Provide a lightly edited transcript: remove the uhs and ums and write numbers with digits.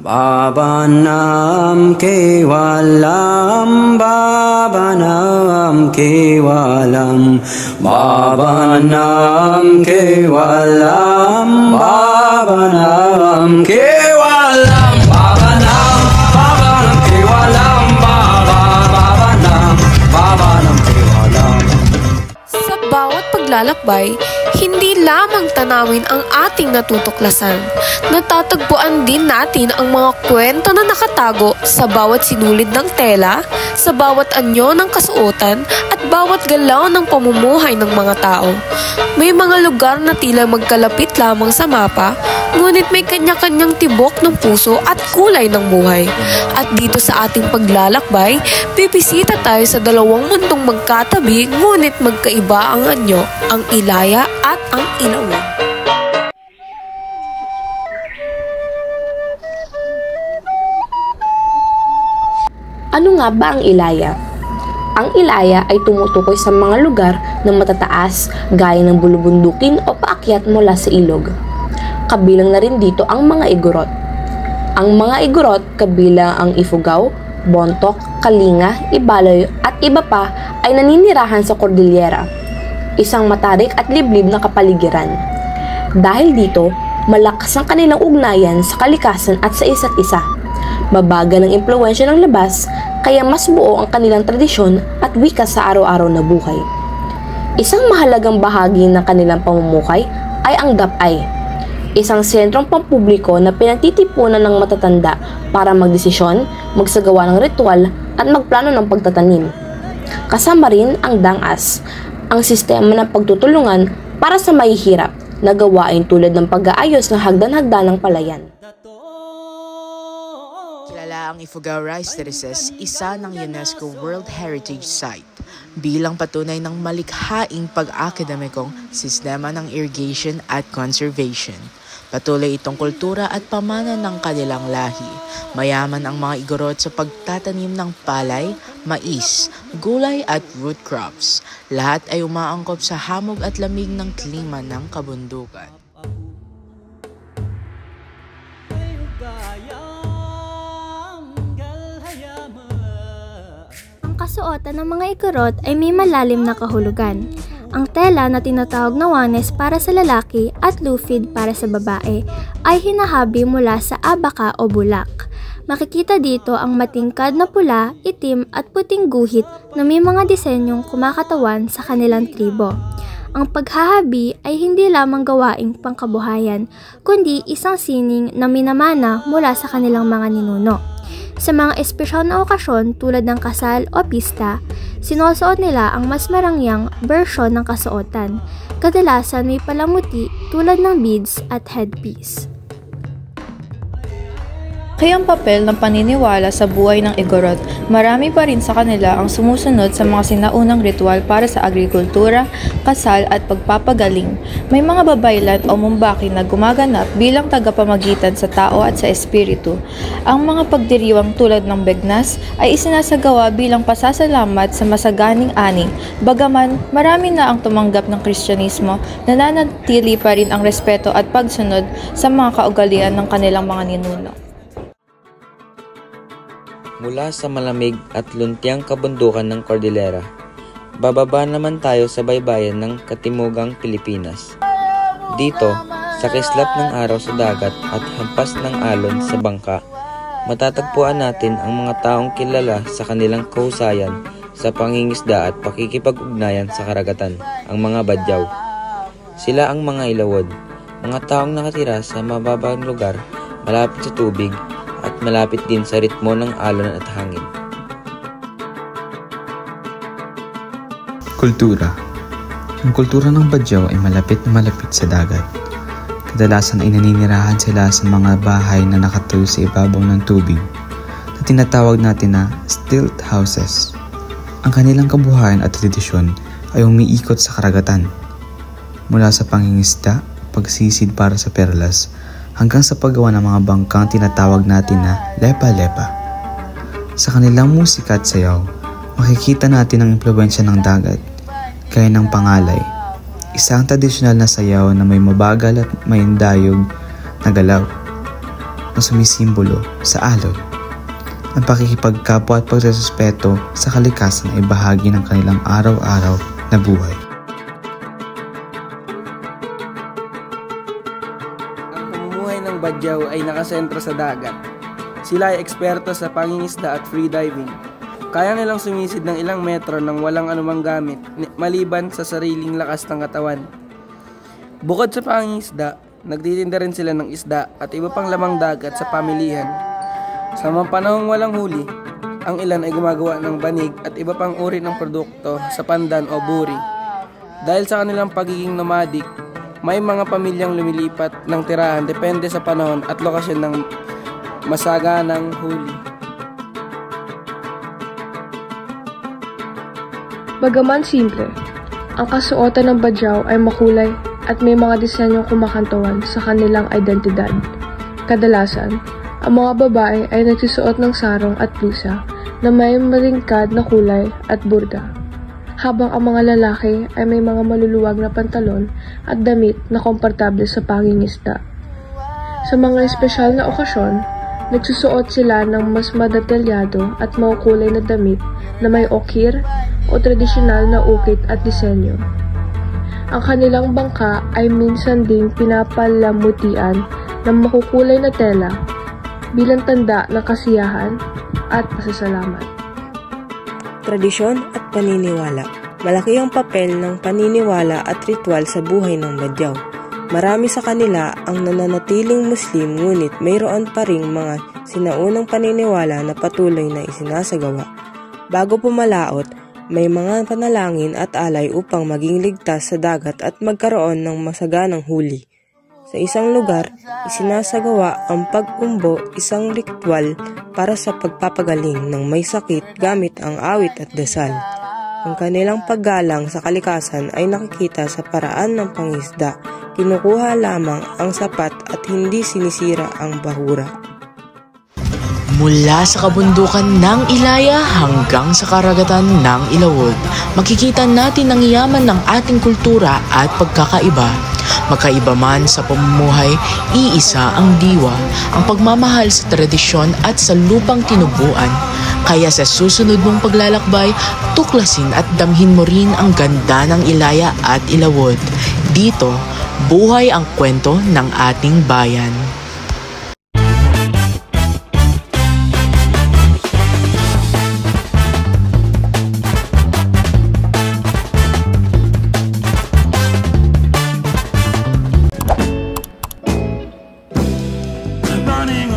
Bhavanam Kevalam, Bhavanam Kevalam, Bhavanam Kevalam, Bhavanam Kevalam, Bhavanam, Bhavanam Kevalam, Bhavanam, Bhavanam Kevalam. Sa bawat paglalakbay, hindi lamang tanawin ang ating natutuklasan. Natatagpuan din natin ang mga kwento na nakatago sa bawat sinulid ng tela, sa bawat anyo ng kasuotan, at bawat galaw ng pamumuhay ng mga tao. May mga lugar na tila magkalapit lamang sa mapa, ngunit may kanya-kanyang tibok ng puso at kulay ng buhay. At dito sa ating paglalakbay, bibisita tayo sa dalawang mundong magkatabi ngunit magkaiba ang anyo, ang Ilaya at ang Ilawan. Ano nga ba ang Ilaya? Ang Ilaya ay tumutukoy sa mga lugar na matataas gaya ng bulubundukin o paakyat mula sa ilog. Kabilang na rin dito ang mga Igorot. Ang mga Igorot kabilang ang Ifugao, Bontoc, Kalinga, Ibaloy at iba pa ay naninirahan sa Cordillera, isang matarik at liblib na kapaligiran. Dahil dito, malakas ang kanilang ugnayan sa kalikasan at sa isa't isa. Mabagal ang impluwensya ng labas, kaya mas buo ang kanilang tradisyon at wika sa araw-araw na buhay. Isang mahalagang bahagi ng kanilang pamumuhay ay ang Dapay, isang sentrong pampubliko na pinagtitipunan ng matatanda para magdesisyon, magsagawa ng ritual at magplano ng pagtatanim. Kasama rin ang Dangas, ang sistema ng pagtutulungan para sa mahihirap na gawain tulad ng pag-aayos ng hagdan-hagdan ng palayan. Kilala ang Ifugao Rice Terraces, isa ng UNESCO World Heritage Site, bilang patunay ng malikhaing pag-akademikong sistema ng irrigation at conservation. Patuloy itong kultura at pamana ng kanilang lahi. Mayaman ang mga Igorot sa pagtatanim ng palay, mais, gulay at root crops. Lahat ay umaangkop sa hamog at lamig ng klima ng kabundukan. Ang kasuotan ng mga Igorot ay may malalim na kahulugan. Ang tela na tinatawag na wanes para sa lalaki at lufid para sa babae ay hinahabi mula sa abaka o bulak. Makikita dito ang matingkad na pula, itim at puting guhit na may mga disenyong kumakatawan sa kanilang tribo. Ang paghahabi ay hindi lamang gawaing pangkabuhayan, kundi isang sining na minamana mula sa kanilang mga ninuno. Sa mga espesyal na okasyon tulad ng kasal o pista, sinusuot nila ang mas marangyang bersyon ng kasuotan. Kadalasan may palamuti tulad ng beads at headpiece. Kaya ang papel ng paniniwala sa buhay ng Igorot, marami pa rin sa kanila ang sumusunod sa mga sinaunang ritual para sa agrikultura, kasal at pagpapagaling. May mga babaylan o mumbaki na gumaganap bilang tagapamagitan sa tao at sa espiritu. Ang mga pagdiriwang tulad ng begnas ay isinasagawa bilang pasasalamat sa masaganing ani. Bagaman marami na ang tumanggap ng Kristyanismo, nananatili pa rin ang respeto at pagsunod sa mga kaugalian ng kanilang mga ninuno. Mula sa malamig at luntiang kabundukan ng Cordillera, bababa naman tayo sa baybayin ng Katimugang Pilipinas. Dito, sa kislap ng araw sa dagat at hampas ng alon sa bangka, matatagpuan natin ang mga taong kilala sa kanilang kahusayan sa pangingisda at pakikipag-ugnayan sa karagatan, ang mga Badyaw. Sila ang mga Ilawod, mga taong nakatira sa mababang lugar, malapit sa tubig, at malapit din sa ritmo ng alon at hangin. Kultura. Ang kultura ng Badyaw ay malapit na malapit sa dagat. Kadalasan ay naninirahan sila sa mga bahay na nakatayo sa ibabaw ng tubig na tinatawag natin na stilt houses. Ang kanilang kabuhayan at tradisyon ay umiikot sa karagatan. Mula sa pangingisda, pagsisid para sa perlas, hanggang sa paggawa ng mga bangkang tinatawag natin na lepa-lepa. Sa kanilang musika at sayaw, makikita natin ang impluwensya ng dagat, gaya ng pangalay, isang tradisyonal na sayaw na may mabagal at may dayog na galaw. na sumisimbolo sa alon. Ang pakikipagkapwa at pagrerespeto sa kalikasan ay bahagi ng kanilang araw-araw na buhay. Ang pamumuhay ng Badyaw ay nakasentro sa dagat. Sila ay eksperto sa pangingisda at freediving. Kaya nilang sumisid ng ilang metro nang walang anumang gamit, maliban sa sariling lakas ng katawan. Bukod sa pangingisda, nagtitinda rin sila ng isda at iba pang lamang dagat sa pamilihan. Sa mga panahong walang huli, ang ilan ay gumagawa ng banig at iba pang uri ng produkto sa pandan o buri. Dahil sa kanilang pagiging nomadic, may mga pamilyang lumilipat ng tirahan depende sa panahon at lokasyon ng masaganang huli. Bagaman simple, ang kasuotan ng Badyaw ay makulay at may mga disenyong kumakantawan sa kanilang identidad. Kadalasan, ang mga babae ay nagsusuot ng sarong at blusa na may matingkad na kulay at burga, habang ang mga lalaki ay may mga maluluwag na pantalon at damit na komportable sa pangingisda. Sa mga espesyal na okasyon, nagsusuot sila ng mas madetalyado at makukulay na damit na may okir o tradisyonal na ukit at disenyo. Ang kanilang bangka ay minsan ding pinapalamutian ng makukulay na tela bilang tanda ng kasiyahan at pasasalamat. Tradisyon at paniniwala. Malaki ang papel ng paniniwala at ritual sa buhay ng Badyaw. Marami sa kanila ang nananatiling Muslim ngunit mayroon pa ring mga sinaunang paniniwala na patuloy na isinasagawa. Bago pumalaot, may mga panalangin at alay upang maging ligtas sa dagat at magkaroon ng masaganang huli. Sa isang lugar, isinasagawa ang pag-umbo, isang ritual para sa pagpapagaling ng may sakit gamit ang awit at dasal. Ang kanilang paggalang sa kalikasan ay nakikita sa paraan ng pangisda. Kinukuha lamang ang sapat at hindi sinisira ang bahura. Mula sa kabundukan ng Ilaya hanggang sa karagatan ng Ilawod, makikita natin ang yaman ng ating kultura at pagkakaiba. Magkaiba man sa pamumuhay, iisa ang diwa, ang pagmamahal sa tradisyon at sa lupang tinubuan. Kaya sa susunod mong paglalakbay, tuklasin at damhin mo rin ang ganda ng Ilaya at Ilawod. Dito, buhay ang kwento ng ating bayan. Running